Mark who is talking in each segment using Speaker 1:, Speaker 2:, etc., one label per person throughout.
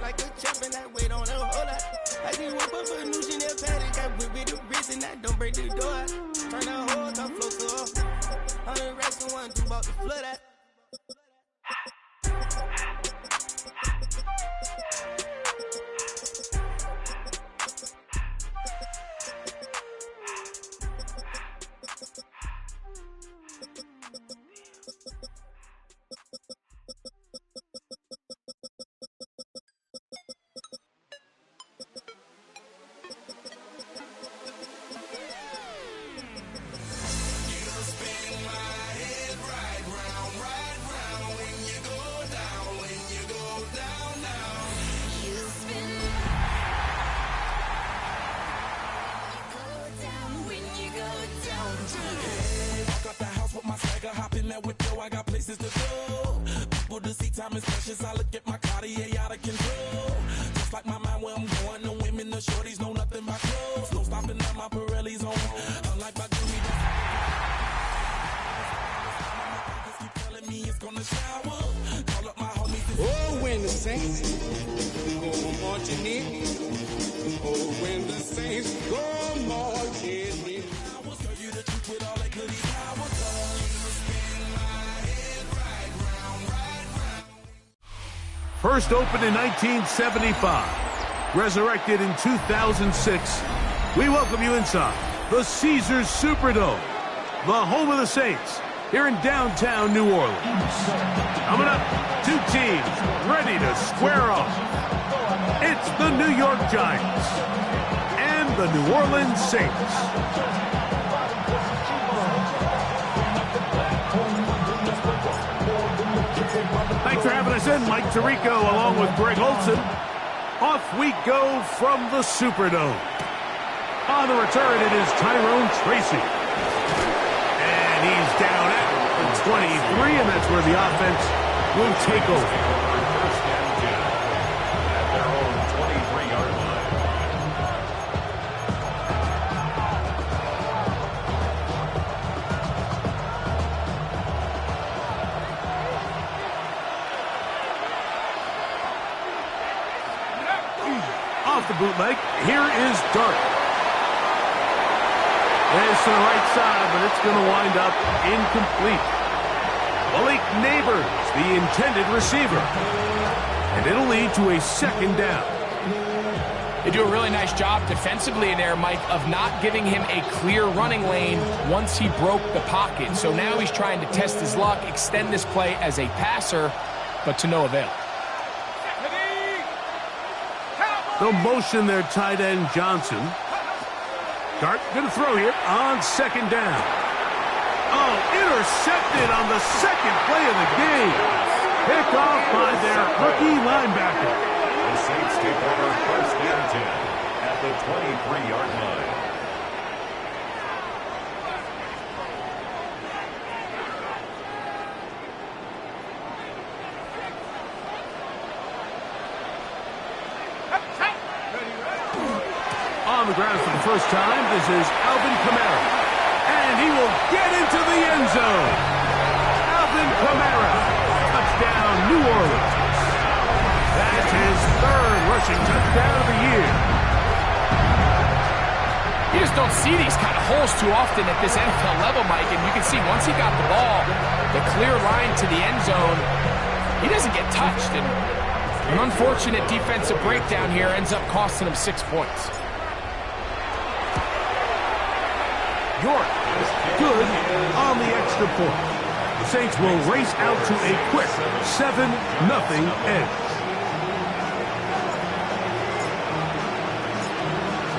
Speaker 1: like a champion, I wait on a whole lot. I just whip up a new Chanel paddock, I whip with the wrist and I don't break the door. Turn the whole top floor to a 100 racks and one, do about the flood out.
Speaker 2: I got places to go. People to see, time is precious. I look at my Cartier out of control. Just like my mind where I'm going. The women, the shorties know nothing but clothes. No stopping at my Pirelli's on. Unlike my Jimmy, just keep telling me it's gonna shower. Call up my homies.
Speaker 3: Oh, when the saints go marching in. Oh, when the saints go marching in.
Speaker 2: I will serve you the truth with all that goodies.
Speaker 4: First opened in 1975, resurrected in 2006. We welcome you inside the Caesars Superdome, the home of the Saints, here in downtown New Orleans. Coming up, two teams ready to square off. It's the New York Giants and the New Orleans Saints. Thanks for having us in, Mike Tirico, along with Greg Olson. Off we go from the Superdome. On the return, it is Tyrone Tracy. And he's down at 23, and that's where the offense will take over.
Speaker 5: At their own 23-yard line.
Speaker 4: Off the bootleg, here is Dart. It's to the right side, but it's going to wind up incomplete. Malik Neighbors, the intended receiver. And it'll lead to a second down.
Speaker 6: They do a really nice job defensively in there, Mike, of not giving him a clear running lane once he broke the pocket. So now he's trying to test his luck, extend this play as a passer, but to no avail.
Speaker 4: They'll motion their tight end, Johnson. Dart going to throw here on second down. Oh, intercepted on the second play of the game. Picked off by their rookie linebacker.
Speaker 5: The Saints take over first and 10 at the 23-yard line.
Speaker 4: On the ground for the first time, this is Alvin Kamara. And he will get into the end zone. Alvin Kamara, touchdown New Orleans. That's his third rushing touchdown of the year.
Speaker 6: You just don't see these kind of holes too often at this NFL level, Mike. And you can see once he got the ball, the clear line to the end zone, he doesn't get touched. And an unfortunate defensive breakdown here ends up costing him 6 points.
Speaker 4: York is good on the extra point. The Saints will race out to a quick 7-0 edge.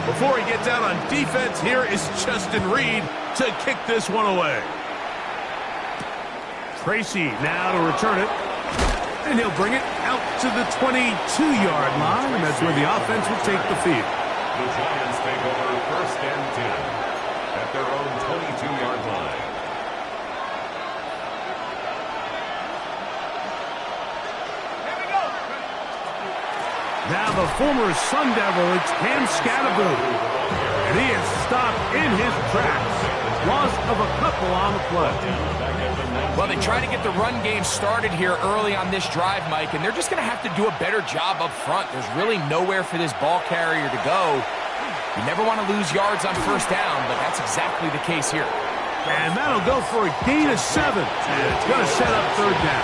Speaker 4: Before he gets out on defense, here is Justin Reed to kick this one away. Tracy now to return it. And he'll bring it out to the 22-yard line, and that's where the offense will take the field.
Speaker 5: The Giants take over first and 10 at their own 22-yard line.
Speaker 4: Now the former Sun Devil, it's Cam Scattergood. And he is stopped in his tracks. Loss of a couple on the play.
Speaker 6: Well, they try to get the run game started here early on this drive, Mike, and they're just going to have to do a better job up front. There's really nowhere for this ball carrier to go. You never want to lose yards on first down, but that's exactly the case here.
Speaker 4: And that'll go for a gain of 7. And it's going to set up third down.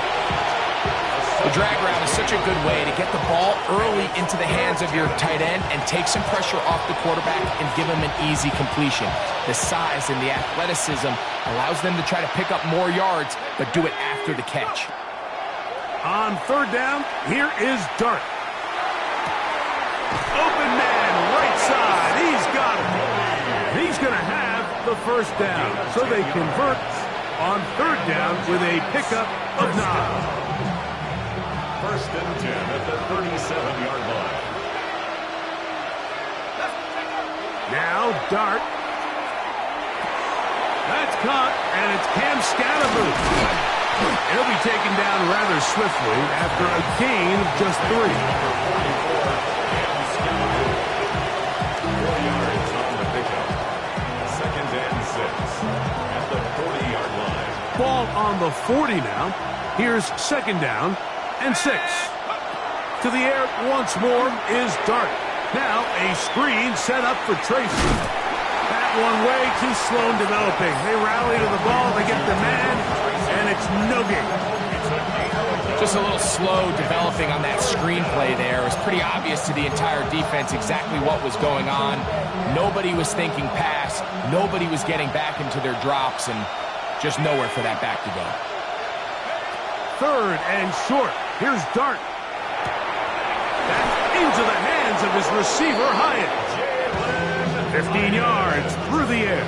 Speaker 6: The drag route is such a good way to get the ball early into the hands of your tight end and take some pressure off the quarterback and give him an easy completion. The size and the athleticism allows them to try to pick up more yards, but do it after the catch.
Speaker 4: On third down, here is Dart. Open man, right side. He's got it. He's going to have the first down. So they convert on third down with a pickup of 9.
Speaker 5: First and 10 at the 37-yard line.
Speaker 4: Now Dart. That's caught, and it's Cam Scatterboot. He'll be taken down rather swiftly after a gain of just 3.
Speaker 5: 4 yards on the pickup. Second and 6 at the 40-yard line.
Speaker 4: Ball on the 40 now. Here's second down and 6. To the air once more is Dart. Now a screen set up for Tracy. That one way too slow in developing. They rally to the ball, they get the man, and it's no gain.
Speaker 6: Just a little slow developing on that screenplay there. It was pretty obvious to the entire defense exactly what was going on. Nobody was thinking pass. Nobody was getting back into their drops, and just nowhere for that back to go.
Speaker 4: Third and short. Here's Dart. That's into the hands of his receiver, Hyatt. 15 yards through the air.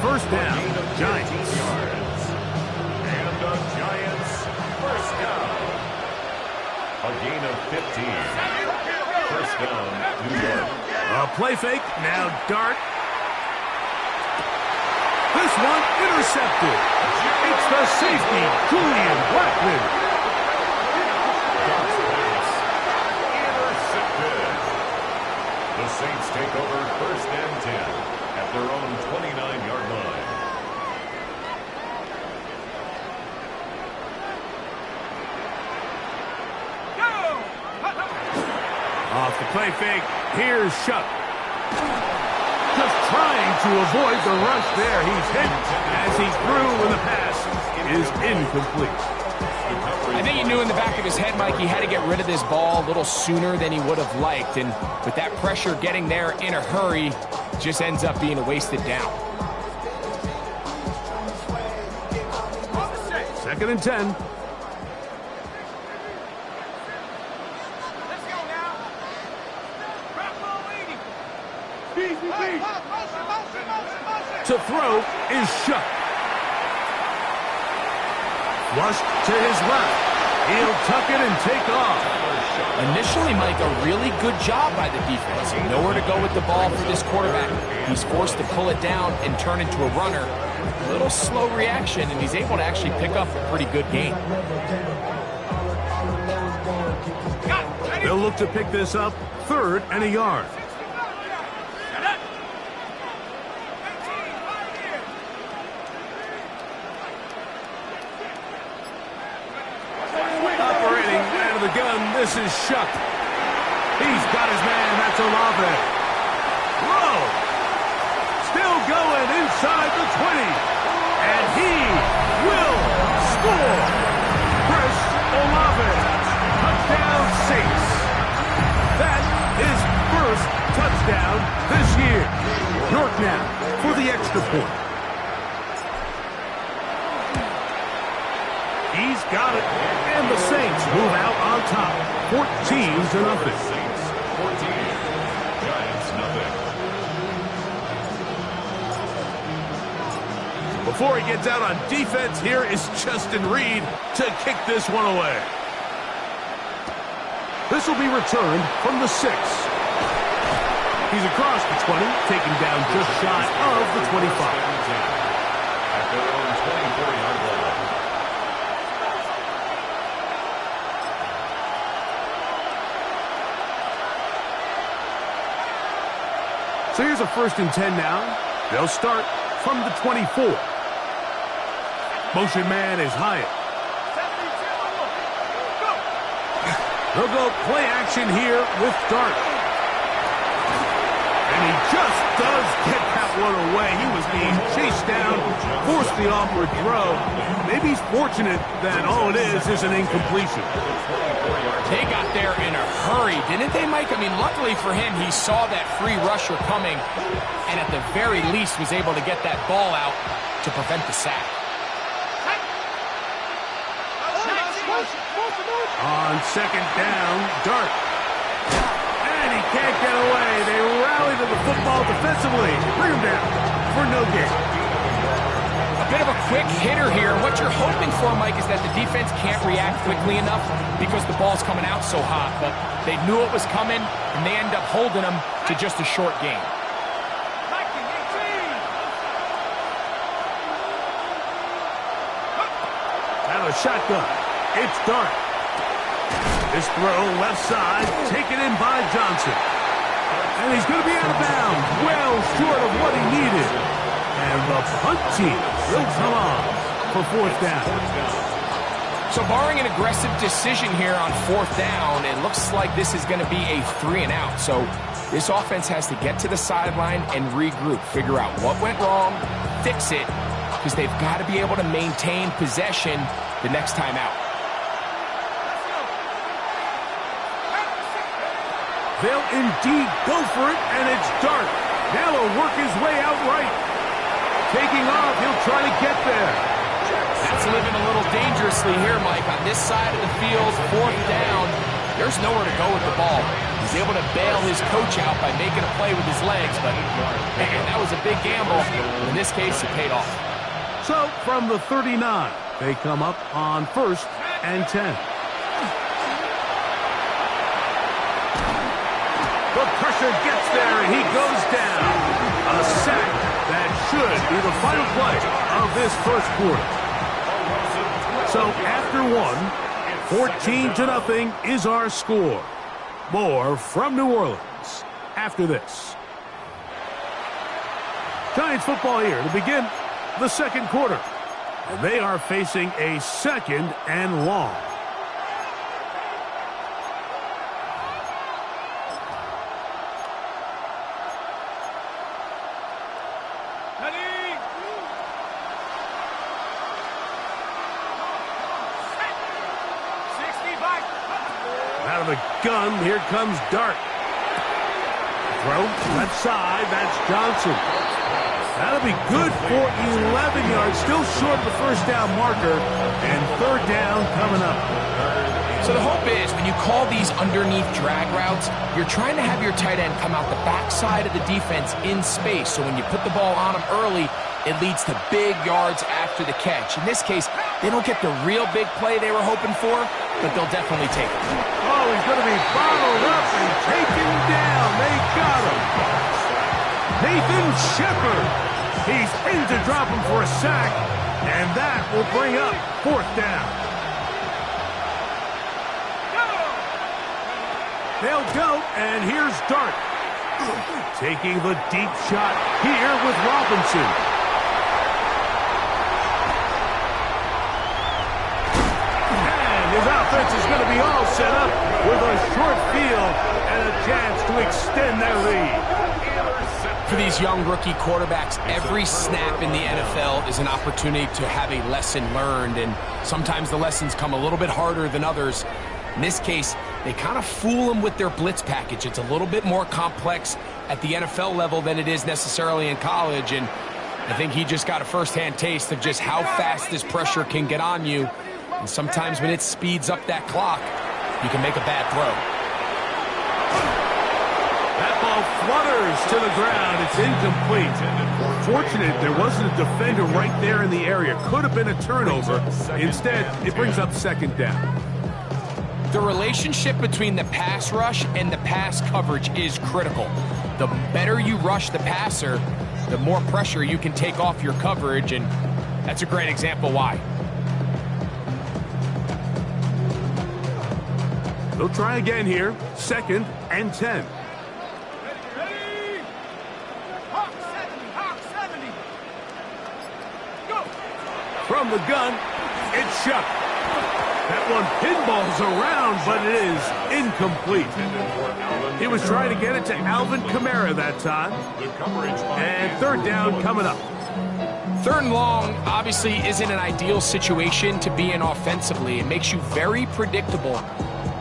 Speaker 4: First down, Giants.
Speaker 5: And the Giants first down. A gain of 15. First down, New York.
Speaker 4: A play fake. Now Dart. This one intercepted. It's the safety, Julian Blackman.
Speaker 5: The Saints take over first and 10 at their own 29-yard line.
Speaker 4: Off the play fake, here's Shuck. Just trying to avoid the rush there. He's hit as he's through when the pass is incomplete.
Speaker 6: I think he knew in the back of his head, Mike, he had to get rid of this ball a little sooner than he would have liked. And with that pressure getting there in a hurry, just ends up being a wasted down.
Speaker 4: Second and 10.
Speaker 1: Let's go now. Drop ball leading.
Speaker 4: To throw is Shuck. Flushed to his left. He'll tuck it and take off.
Speaker 6: Initially, Mike, a really good job by the defense. Nowhere to go with the ball for this quarterback. He's forced to pull it down and turn into a runner. A little slow reaction, and he's able to actually pick up a pretty good gain.
Speaker 4: They'll look to pick this up, third and a yard. Operating out of the gun, this is Shuck. He's got his man, that's Olave. Whoa! Still going inside the 20. And he will score. Chris Olave. Touchdown Saints. That is first touchdown this year. York now for the extra point. He's got it. And the Saints move out on top. 14-0.
Speaker 5: Saints 14. Giants nothing.
Speaker 4: Before he gets out on defense, here is Justin Reed to kick this one away. This will be returned from the 6. He's across the 20, taken down just shy of the 25.
Speaker 5: At their own 24-yard line.
Speaker 4: So here's a 1st and 10 now. They'll start from the 24. Motion man is Hyatt. They'll go play action here with Dart. And he just does get that one away. He was being chased down, forced the awkward throw. Maybe he's fortunate that all it is an incompletion.
Speaker 6: They got there in a hurry, didn't they, Mike? I mean, luckily for him, he saw that free rusher coming and at the very least was able to get that ball out to prevent the sack.
Speaker 4: On second down, Dart. And he can't get away. They rally to the football defensively. Bring him down for no gain.
Speaker 6: A bit of a quick hitter here. What you're hoping for, Mike, is that the defense can't react quickly enough because the ball's coming out so hot. But they knew it was coming, and they end up holding them to just a short gain.
Speaker 4: Now a shotgun. It's Dart. This throw left side, taken in by Johnson. And he's going to be out of bounds, well short of what he needed. And the punt team will come on for fourth down.
Speaker 6: So barring an aggressive decision here on fourth down, it looks like this is going to be a 3-and-out. So this offense has to get to the sideline and regroup, figure out what went wrong, fix it, because they've got to be able to maintain possession the next time out.
Speaker 4: They'll indeed go for it, and it's Dart. Now he'll work his way out right. Taking off, he'll try to get there.
Speaker 6: That's living a little dangerously here, Mike. On this side of the field, fourth down, there's nowhere to go with the ball. He's able to bail his coach out by making a play with his legs, but man, that was a big gamble. In this case, it paid off.
Speaker 4: So from the 39, they come up on 1st and 10. The pressure gets there, and he goes down. A sack that should be the final play of this first quarter. So after one, 14-0 is our score. More from New Orleans after this. Giants football here to begin the second quarter. And they are facing a 2nd and long. Out of the gun, here comes Dart. Throw, left side, that's Johnson. That'll be good for 11 yards, still short of the first down marker, and third down coming up.
Speaker 6: So the hope is when you call these underneath drag routes, you're trying to have your tight end come out the backside of the defense in space, so when you put the ball on him early, it leads to big yards after the catch. In this case, they don't get the real big play they were hoping for, but they'll definitely take it.
Speaker 4: Oh, he's going to be bottled up and taken down. They got him. Nathan Shepard. He's in to drop him for a sack, and that will bring up fourth down. They'll go, and here's Dart. Taking the deep shot here with Robinson. And his offense is going to be all set up with a short field and a chance to extend their lead.
Speaker 6: For these young rookie quarterbacks, every snap in the NFL is an opportunity to have a lesson learned, and sometimes the lessons come a little bit harder than others. In this case, they kind of fool them with their blitz package. It's a little bit more complex at the NFL level than it is necessarily in college, and I think he just got a first-hand taste of just how fast this pressure can get on you, and sometimes when it speeds up that clock, you can make a bad throw.
Speaker 4: That ball flutters to the ground. It's incomplete. Fortunate there wasn't a defender right there in the area. Could have been a turnover. Instead, it brings up second down.
Speaker 6: The relationship between the pass rush and the pass coverage is critical. The better you rush the passer, the more pressure you can take off your coverage, and that's a great example why.
Speaker 4: They'll try again here. 2nd and 10. From the gun, it's shut. That one pinballs around, but it is incomplete. He was trying to get it to Alvin Kamara that time. And third down coming up.
Speaker 6: Third and long obviously isn't an ideal situation to be in offensively. It makes you very predictable,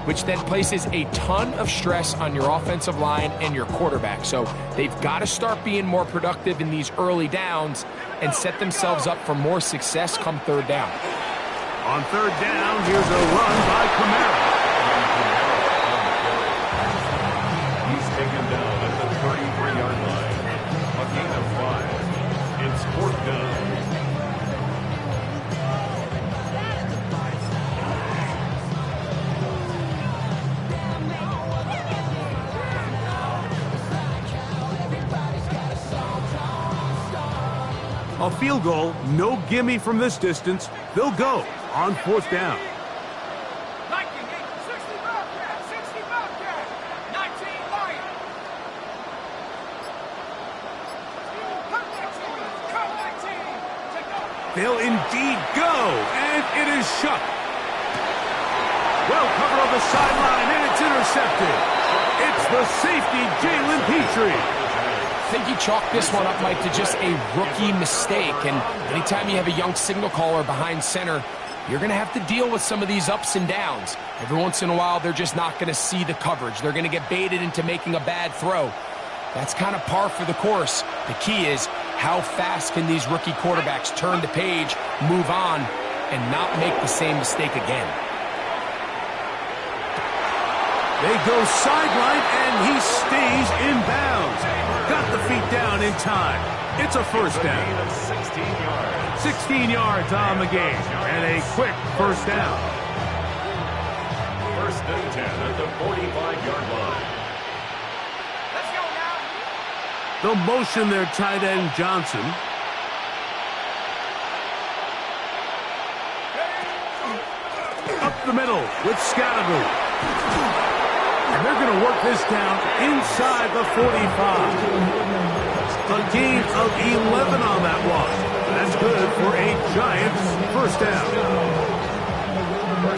Speaker 6: which then places a ton of stress on your offensive line and your quarterback. So they've got to start being more productive in these early downs and set themselves up for more success come third down.
Speaker 4: On third down, here's a run by Kamara.
Speaker 5: He's taken down at the 33-yard line. A gain of 5. It's fourth down.
Speaker 4: A field goal, no gimme from this distance. They'll go on fourth down. They'll indeed go, and it is shut. Well covered on the sideline, and it's intercepted. It's the safety, Jalen Petrie.
Speaker 6: I think you chalk this one up, Mike, to just a rookie mistake. And anytime you have a young signal caller behind center, you're going to have to deal with some of these ups and downs. Every once in a while, they're just not going to see the coverage. They're going to get baited into making a bad throw. That's kind of par for the course. The key is how fast can these rookie quarterbacks turn the page, move on, and not make the same mistake again.
Speaker 4: They go sideline, and he stays in bounds. Got the feet down in time. It's a first down.
Speaker 5: 16 yards.
Speaker 4: 16 yards on the game, and a quick first down.
Speaker 5: First and 10 at the 45-yard line.
Speaker 1: Let's go now.
Speaker 4: The motion there, tight end Johnson. Up the middle with Scattergood. And they're going to work this down inside the 45. A gain of 11 on that one. That's good for a Giants first down.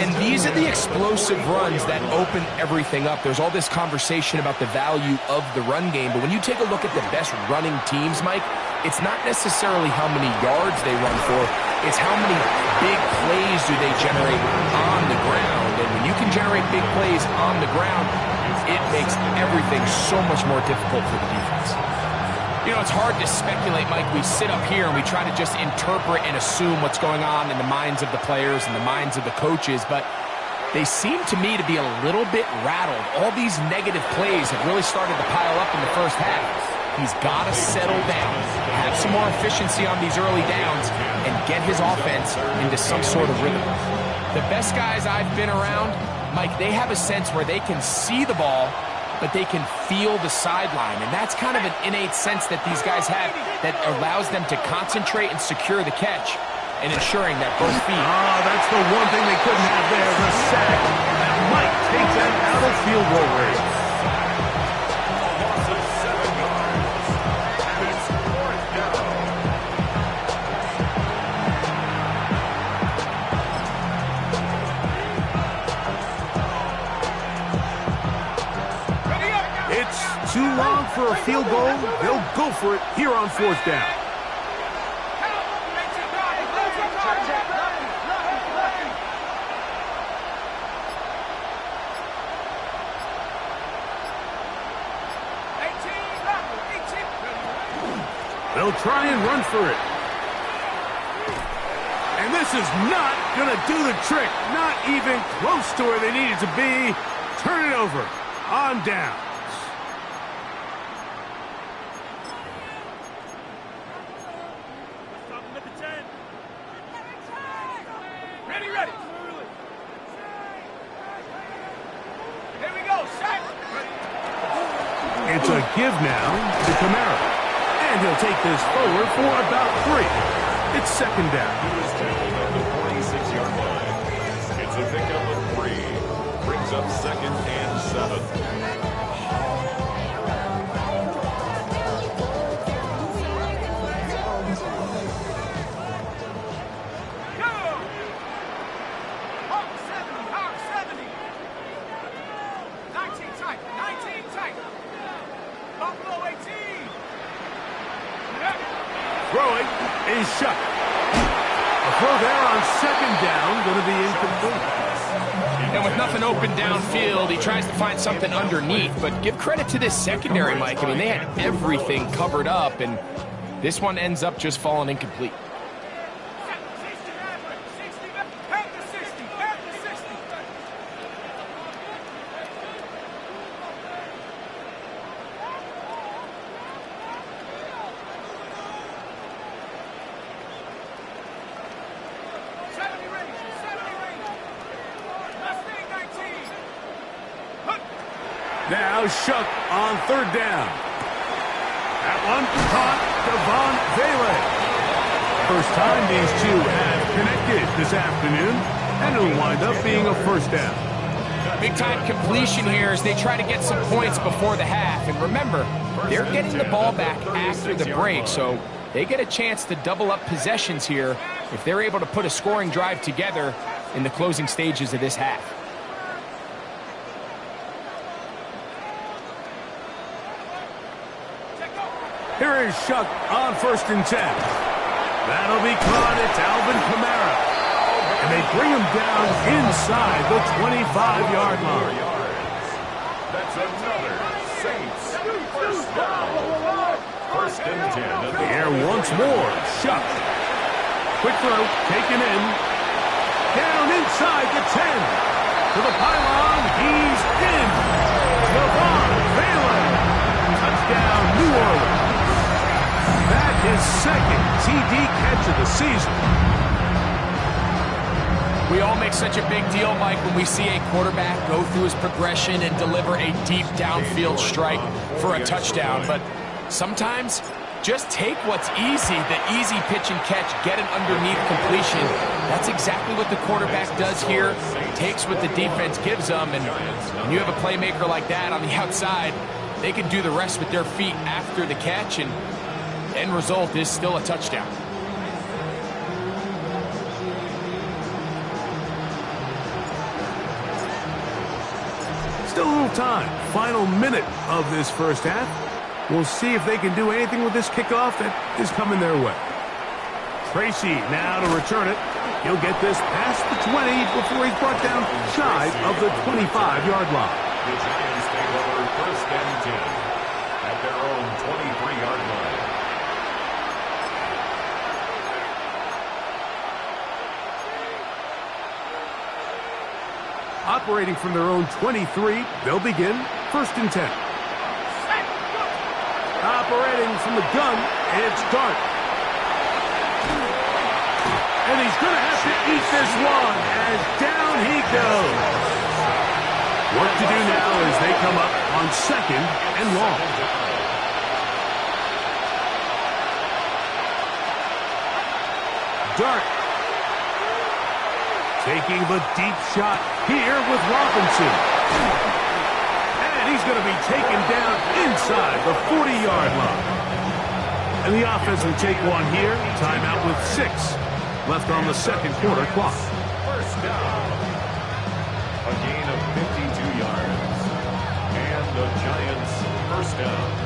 Speaker 6: And these are the explosive runs that open everything up. There's all this conversation about the value of the run game, but when you take a look at the best running teams, Mike, it's not necessarily how many yards they run for, it's how many big plays do they generate on the ground. And when you can generate big plays on the ground, it makes everything so much more difficult for the defense. You know, it's hard to speculate, Mike. We sit up here and we try to just interpret and assume what's going on in the minds of the players and the minds of the coaches, but they seem to me to be a little bit rattled. All these negative plays have really started to pile up in the first half. He's got to settle down, have some more efficiency on these early downs, and get his offense into some sort of rhythm. The best guys I've been around, Mike, they have a sense where they can see the ball, but they can feel the sideline. And that's kind of an innate sense that these guys have that allows them to concentrate and secure the catch and ensuring that both feet.
Speaker 4: Oh, that's the one thing they couldn't have there, the sack. That might take them out of field goal range.
Speaker 5: A loss of 7 yards. And it's fourth down.
Speaker 4: It's too long for a field goal. They'll go for it here on fourth down. They'll try and run for it. And this is not going to do the trick. Not even close to where they needed to be. Turn it over on downs.
Speaker 1: Ready, ready. Here we go, set.
Speaker 4: It's a give now to Kamara. And he'll take this forward for about 3. It's second down.
Speaker 5: He was tackled at the 46-yard line. It's a pickup of 3. Brings up second and 7.
Speaker 4: Throwing is shut. A throw there on second down, going to be incomplete.
Speaker 6: And with nothing open downfield, he tries to find something underneath. But give credit to this secondary, Mike. I mean, they had everything covered up, and this one ends up just falling incomplete.
Speaker 4: Now Shook on third down. That one caught Devon Vele. First time these two have connected this afternoon, and it'll wind up being a first down.
Speaker 6: Big time completion here as they try to get some points before the half. And remember, they're getting the ball back after the break, so they get a chance to double up possessions here if they're able to put a scoring drive together in the closing stages of this half.
Speaker 4: Here is Shook on 1st and 10. That'll be caught. It's Alvin Kamara. And they bring him down inside the 25-yard line.
Speaker 5: That's another Saints first down. 1st and 10.
Speaker 4: The air once more. Shook. Quick throw taken in. Down inside the 10. To the pylon. He's in. Devon Vele. Touchdown, New Orleans. That is second TD catch of the season.
Speaker 6: We all make such a big deal, Mike, when we see a quarterback go through his progression and deliver a deep downfield strike for a touchdown. But sometimes, just take what's easy, the easy pitch and catch, get an underneath completion. That's exactly what the quarterback does here. Takes what the defense gives them, and when you have a playmaker like that on the outside, they can do the rest with their feet after the catch, and end result is still a touchdown.
Speaker 4: Still a little time. Final minute of this first half. We'll see if they can do anything with this kickoff that is coming their way. Tracy now to return it. He'll get this past the 20 before he's brought down shy of the 25-yard line.
Speaker 5: The Giants take over 1st and 10 at their own 23-yard line.
Speaker 4: Operating from their own 23, they'll begin 1st and 10. Operating from the gun, it's Dart. And he's going to have to eat this one as down he goes. Work to do now as they come up on 2nd and long. Dart. Taking the deep shot here with Robinson. And he's going to be taken down inside the 40-yard line. And the offense will take one here. Timeout with 6 left on the second quarter clock.
Speaker 5: First down. A gain of 52 yards. And the Giants first down.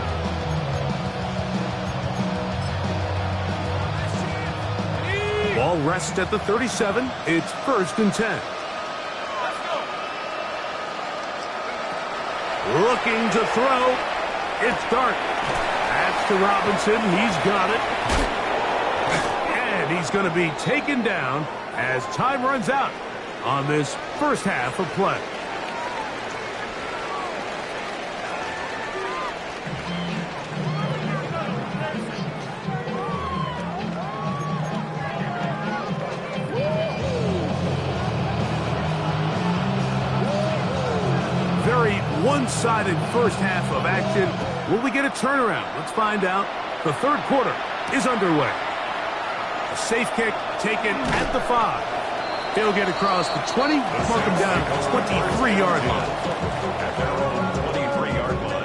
Speaker 4: Ball rests at the 37. It's 1st and 10. Looking to throw. It's Dart. That's to Robinson. He's got it. And he's going to be taken down as time runs out on this first half of play. Very one-sided first half of action. Will we get a turnaround? Let's find out. The third quarter is underway. A safe kick taken at the 5. He'll get across the 20, mark him down at the 23-yard line.
Speaker 5: At their own 23-yard line.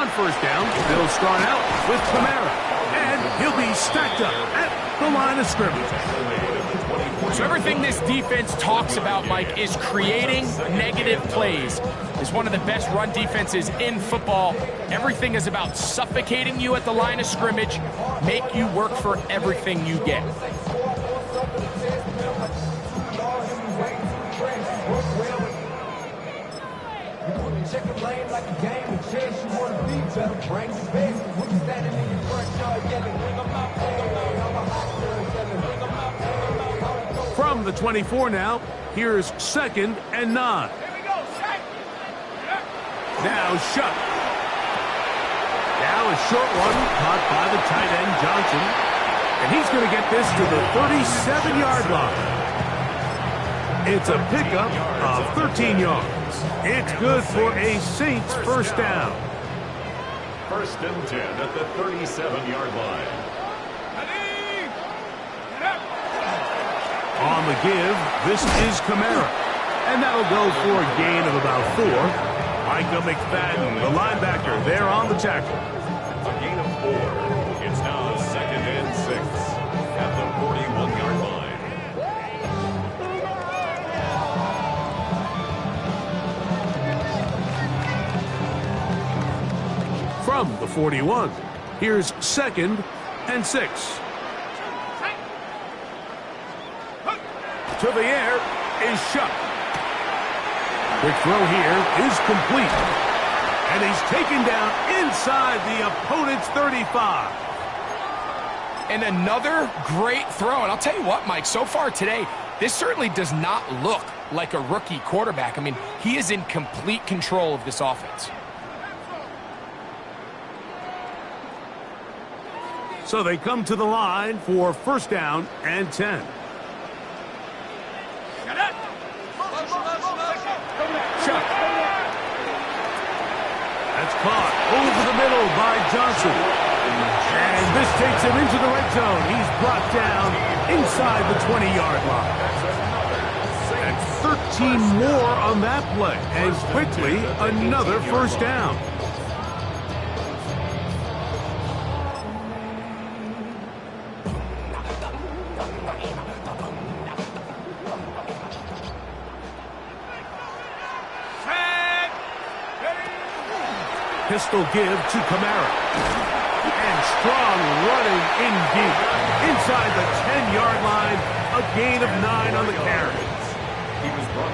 Speaker 4: On first down, they'll start out with Kamara. And he'll be stacked up at the line of scrimmage.
Speaker 6: So everything this defense talks about, Mike, is creating negative plays. It's one of the best run defenses in football. Everything is about suffocating you at the line of scrimmage, make you work for everything you get.
Speaker 4: From the 24 now, here's 2nd and 9. Now Shuck. Now a short one caught by the tight end Johnson. And he's going to get this to the 37-yard line. It's a pickup of 13 yards. It's good for a Saints first down.
Speaker 5: 1st and 10 at the 37-yard line.
Speaker 4: On the give, this is Kamara. And that'll go for a gain of about 4. Micah McFadden, the linebacker, there on the tackle.
Speaker 5: A gain of 4. It's now 2nd and 6 at the 41-yard line.
Speaker 4: From the 41, here's 2nd and 6. To the air is Shuck. Quick throw here is complete. And he's taken down inside the opponent's 35.
Speaker 6: And another great throw. And I'll tell you what, Mike, so far today, this certainly does not look like a rookie quarterback. I mean, he is in complete control of this offense.
Speaker 4: So they come to the line for 1st down and 10. Chuck. That's caught over the middle by Johnson. And this takes him into the red zone. He's brought down inside the 20-yard line. And 13 more on that play. And quickly, another 1st down. Pistol give to Kamara. And strong running in deep. Inside the 10-yard line, a gain of 9 on the carry.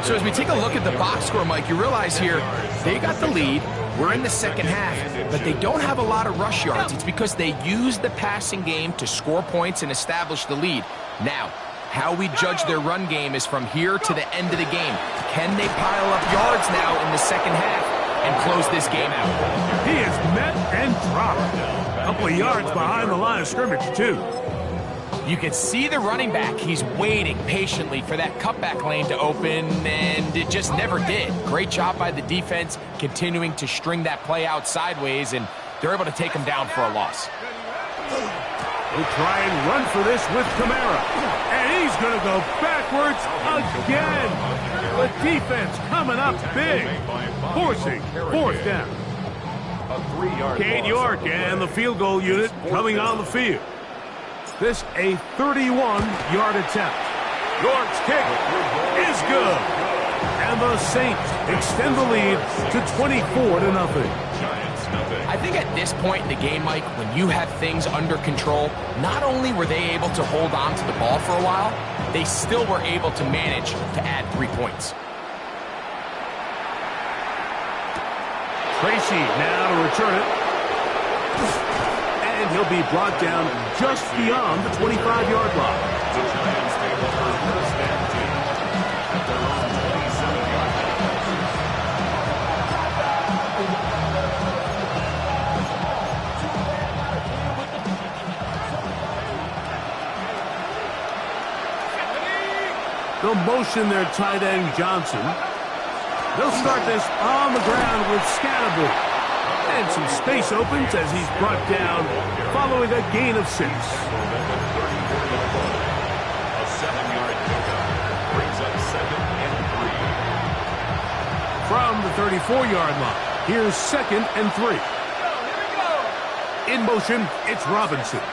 Speaker 6: So as we take a look at the box score, Mike, you realize here, they got the lead. We're in the 2nd half, but they don't have a lot of rush yards. It's because they use the passing game to score points and establish the lead. Now, how we judge their run game is from here to the end of the game. Can they pile up yards now in the 2nd half and close this game out?
Speaker 4: He is met and dropped. A couple of yards behind the line of scrimmage, too.
Speaker 6: You can see the running back. He's waiting patiently for that cutback lane to open, and it just never did. Great job by the defense, continuing to string that play out sideways, and they're able to take him down for a loss.
Speaker 4: We'll try and run for this with Kamara. And he's going to go backwards again. The defense coming up big. Forcing 4th down.
Speaker 5: A 3-yard
Speaker 4: Cade York and the field goal unit coming on the field. This a 31-yard attempt. York's kick is good. And the Saints extend the lead to 24-0.
Speaker 6: I think at this point in the game, Mike, when you have things under control, not only were they able to hold on to the ball for a while, they still were able to manage to add 3 points.
Speaker 4: Tracy now to return it. And he'll be brought down just beyond the 25-yard line.
Speaker 5: The Giants able for 1st and 10 at their own 27-yard line.
Speaker 4: They'll motion their tight end Johnson. They'll start this on the ground with Scatterby. And some space opens as he's brought down following a gain of 6.
Speaker 5: A 7-yard pickup brings up 2nd and 3.
Speaker 4: From the 34-yard line, here's 2nd and 3. In motion, it's Robinson.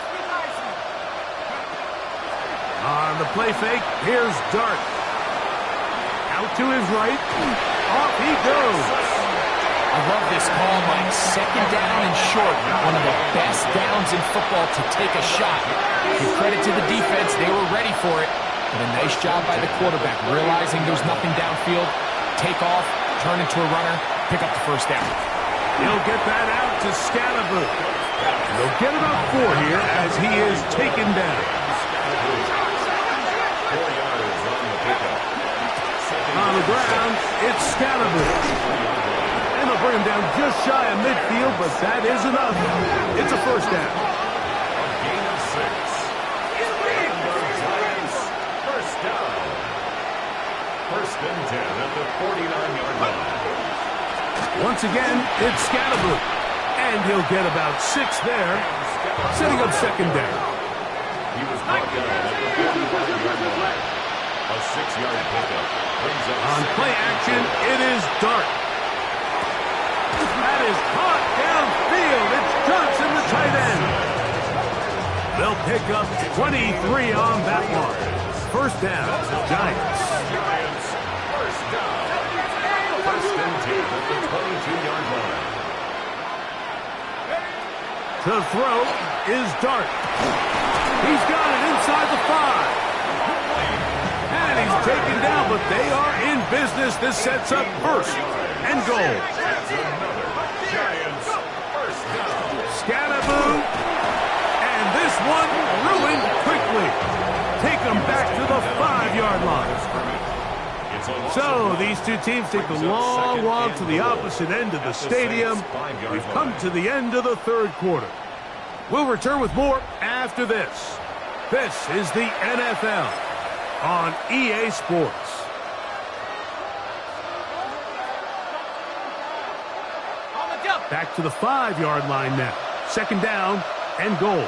Speaker 4: On the play fake, here's Dart. Out to his right. Off he goes.
Speaker 6: I love this call, Mike. Second down and short. One of the best downs in football to take a shot. Give credit to the defense. They were ready for it. But a nice job by the quarterback, realizing there's nothing downfield. Take off, turn into a runner, pick up the first down.
Speaker 4: He'll get that out to Scatterboot. They'll get about 4 here as he is taken down.
Speaker 5: 4 yards on the pickup.
Speaker 4: On the ground, it's Scatterboot. And they'll bring him down just shy of midfield, but that is enough. It's a first down.
Speaker 5: Gain of 6. Giants, first down. First and 10 at the 49-yard line.
Speaker 4: Once again, it's Scatterboot. And he'll get about 6 there, setting up second down.
Speaker 5: He was brought down at the 45-yard line. A 6-yard pickup brings up
Speaker 4: On play action, it is Dart. That is caught downfield. It's Johnson, the tight end. They'll pick up 23 on that one. First down, Giants.
Speaker 5: Giants, first down. First and 10 at the 22-yard line.
Speaker 4: To throw is Dart. He's got it inside the 5. And he's taken down, but they are in business. This sets up first and goal.
Speaker 5: That's another Giants first down.
Speaker 4: Scatterboot. And this one ruined quickly. Take them back to the 5-yard line. So these two teams take the long walk to the opposite end of the stadium. We've come to the end of the third quarter. We'll return with more after this. This is the NFL on EA Sports. Back to the 5-yard line now. Second down and goal.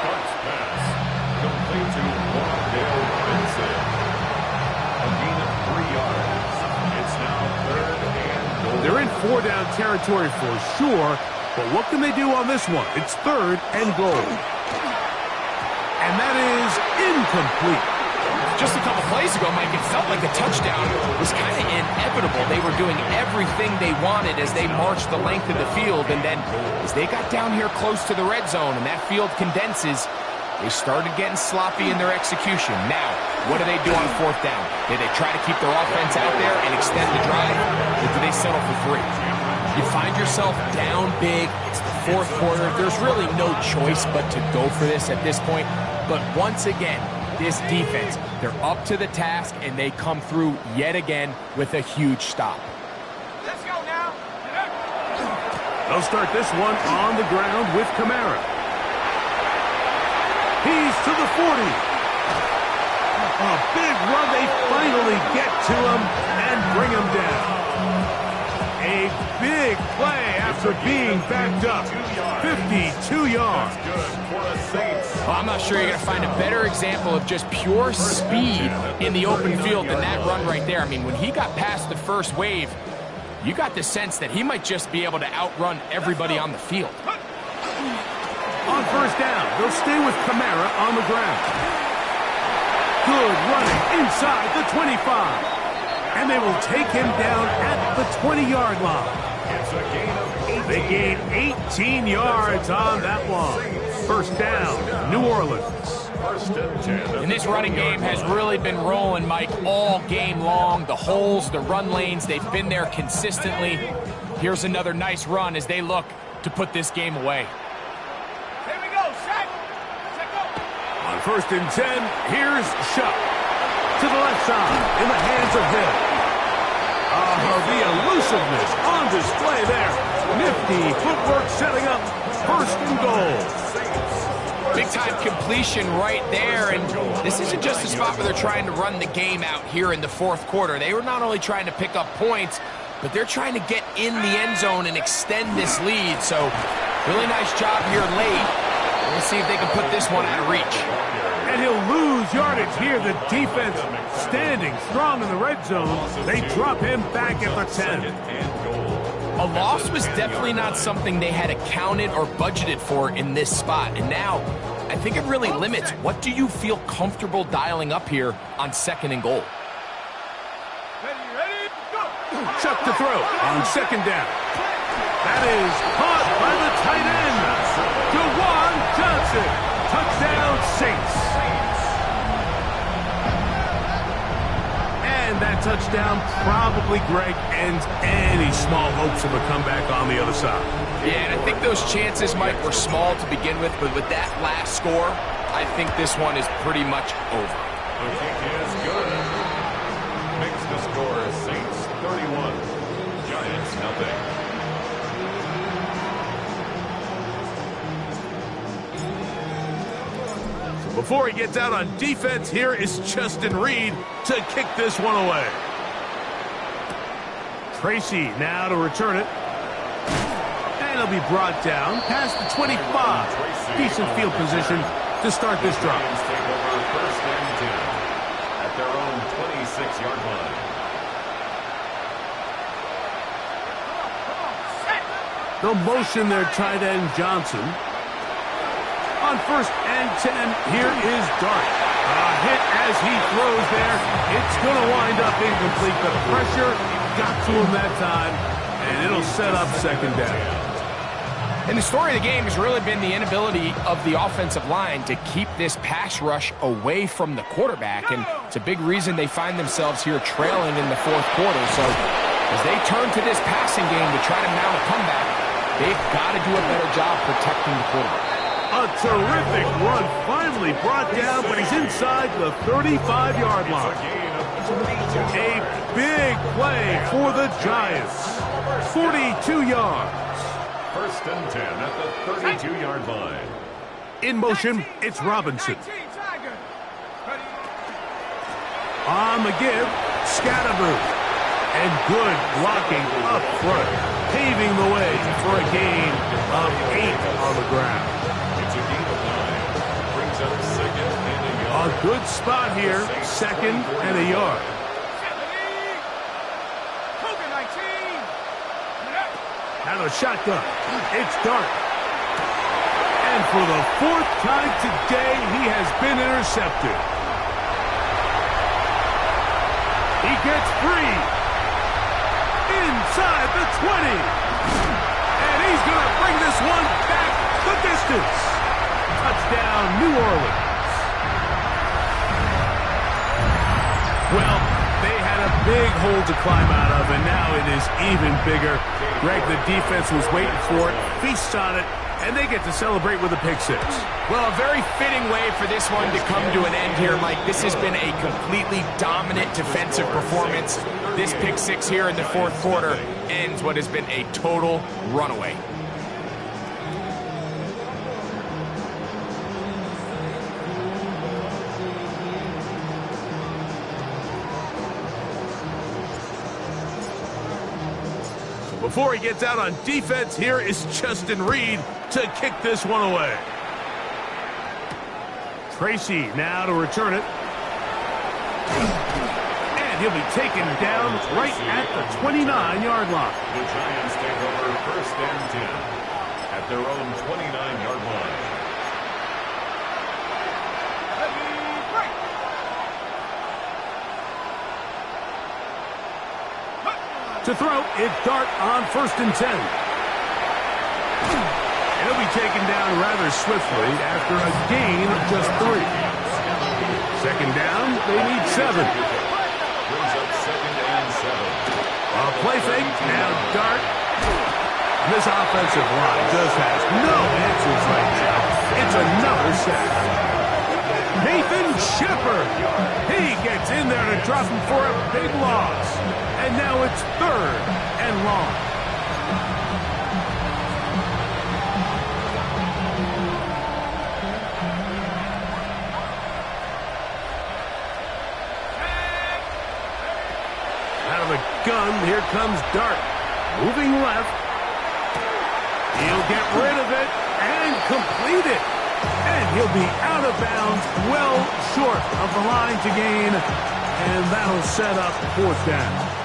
Speaker 5: Dart's pass complete to Wandale Robinson. A gain of 3 yards. It's now third and goal.
Speaker 4: They're in 4-down territory for sure, but what can they do on this one? It's third and goal. And that is incomplete.
Speaker 6: Just a couple plays ago, Mike, it felt like a touchdown was kind of inevitable. They were doing everything they wanted as they marched the length of the field, and then as they got down here close to the red zone and that field condenses, they started getting sloppy in their execution. Now, what do they do on fourth down? Do they try to keep their offense out there and extend the drive, or do they settle for 3? You find yourself down big. It's the fourth quarter. There's really no choice but to go for this at this point. But once again, this defense, they're up to the task, and they come through yet again with a huge stop.
Speaker 1: Let's go now.
Speaker 4: They'll start this one on the ground with Kamara. He's to the 40. A big run. They finally get to him and bring him down. A big play after being backed up. 52 yards.
Speaker 6: Well, I'm not sure you're going to find a better example of just pure speed in the open field than that run right there. I mean, when he got past the first wave, you got the sense that he might just be able to outrun everybody on the field.
Speaker 4: On first down, they'll stay with Kamara on the ground. Good running inside the 25. And they will take him down at the 20-yard line.
Speaker 5: It's a gain of 18.
Speaker 4: They gain 18 yards on that one. First down, New Orleans.
Speaker 5: First and 10.
Speaker 6: And this running game has really been rolling, Mike, all game long. The holes, the run lanes, they've been there consistently. Here's another nice run as they look to put this game away.
Speaker 1: Here we go, Shaq.
Speaker 4: On first and 10, here's Shuck. To the left side, in the hands of Hill. The elusiveness on display there. Nifty footwork setting up first and goal.
Speaker 6: Big-time completion right there, and this isn't just a spot where they're trying to run the game out here in the fourth quarter. They were not only trying to pick up points, but they're trying to get in the end zone and extend this lead. So, really nice job here late. We'll see if they can put this one out of reach.
Speaker 4: And And he'll lose yardage here. The defense standing strong in the red zone. They drop him back at the 10.
Speaker 6: A loss was definitely not something they had accounted or budgeted for in this spot. And now, I think it really limits what do you feel comfortable dialing up here on 2nd and goal.
Speaker 4: Chuck to throw on 2nd down. That is caught by the tight end, Juwan Johnson. Touchdown, Saints. And that touchdown probably, Greg, ends any small hopes of a comeback on the other side.
Speaker 6: Yeah, and I think those chances, Mike, were small to begin with, but with that last score, I think this one is pretty much over.
Speaker 5: The kick is good. Makes the score Saints 31, Giants nothing.
Speaker 4: Before he gets out on defense, here is Justin Reed to kick this one away. Tracy now to return it. And he'll be brought down past the 25. Decent field position to start this drive.
Speaker 5: Take over 1st and 10 at their own 26-yard line.
Speaker 4: They'll motion their tight end Johnson. On 1st and 10, here is Dart. A hit as he throws there. It's going to wind up incomplete. The pressure got to him that time, and it'll set up 2nd down.
Speaker 6: And the story of the game has really been the inability of the offensive line to keep this pass rush away from the quarterback, and it's a big reason they find themselves here trailing in the 4th quarter. So as they turn to this passing game to try to mount a comeback, they've got to do a better job protecting the quarterback.
Speaker 4: A terrific run, finally brought down, but he's inside the 35-yard line. A big play for the Giants. 42 yards.
Speaker 5: 1st and 10 at the 32-yard line.
Speaker 4: In motion, it's Robinson. On the give, Scatterboo. And good blocking up front, paving the way for a gain of 8 on the ground.
Speaker 5: It's a gain of 9. Brings up 2nd and a yard.
Speaker 4: A good spot here, 2nd and a yard. Now the shotgun. It's Dart. And for the 4th time today, he has been intercepted. He gets free. Inside the 20. And he's going to bring this one back the distance. Touchdown, New Orleans. Well, they had a big hole to climb out of, and now it is even bigger. Greg, the defense was waiting for it, feasts on it, and they get to celebrate with a pick 6.
Speaker 6: Well, a very fitting way for this one to come to an end here, Mike. This has been a completely dominant defensive performance. This pick 6 here in the 4th quarter ends what has been a total runaway.
Speaker 4: Before he gets out on defense, here is Justin Reed to kick this one away. Tracy now to return it. And he'll be taken down right at the 29-yard line.
Speaker 5: The Giants take over 1st and 10 at their own 29-yard line.
Speaker 4: To throw, it's Dart on 1st and 10. He'll be taken down rather swiftly after a gain of just 3. 2nd down, they need 7.
Speaker 5: Brings up 2nd and 7.
Speaker 4: A play fake, now Dart. This offensive line just has no answers right now. It's another sack. Nathan Shepard. He gets in there to drop him for a big loss. And now it's 3rd and long. Out of the gun, here comes Dart. Moving left. He'll get rid of it and complete it. And he'll be out of bounds, well short of the line to gain. And that'll set up 4th down.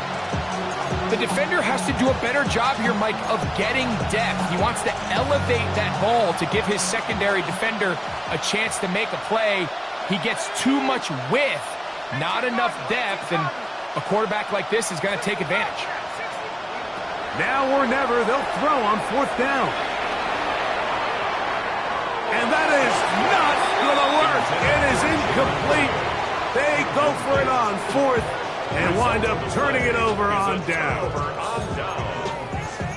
Speaker 6: The defender has to do a better job here, Mike, of getting depth. He wants to elevate that ball to give his secondary defender a chance to make a play. He gets too much width, not enough depth, and a quarterback like this is going to take advantage.
Speaker 4: Now or never, they'll throw on 4th down. And that is not going to work. It is incomplete. They go for it on 4th. And wind up turning it over on down.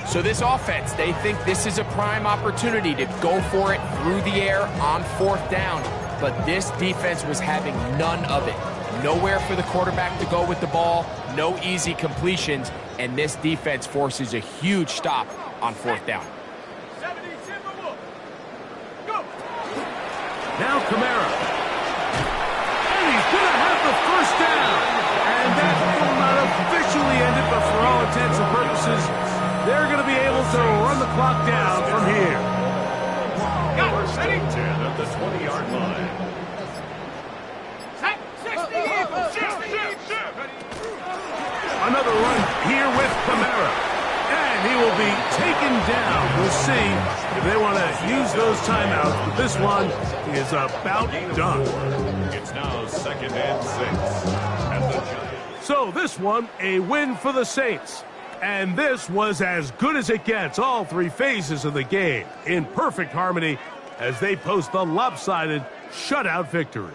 Speaker 6: So this offense, they think this is a prime opportunity to go for it through the air on 4th down. But this defense was having none of it. Nowhere for the quarterback to go with the ball, no easy completions, and this defense forces a huge stop on 4th down.
Speaker 4: Now Kamara. And he's going to have the 1st down. And that will not officially end it, but for all intents and purposes, they're going to be able to run the clock down from here.
Speaker 5: First and 10 at the 20-yard line.
Speaker 4: Another run here with Kamara. And he will be taken down. We'll see if they want to use those timeouts, but this one is about done.
Speaker 5: It's now 2nd and 6. At the Giants.
Speaker 4: So this one, a win for the Saints. And this was as good as it gets, all 3 phases of the game, in perfect harmony as they post the lopsided shutout victory.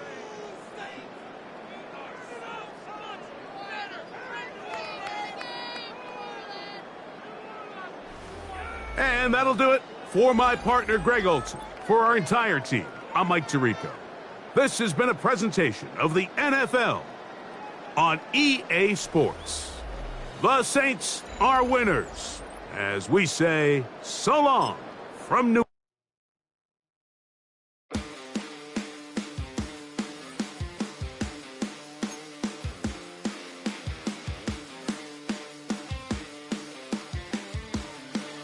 Speaker 4: And that'll do it for my partner, Greg Olson. For our entire team, I'm Mike Tirico. This has been a presentation of the NFL on EA Sports. The Saints are winners, as we say so long from New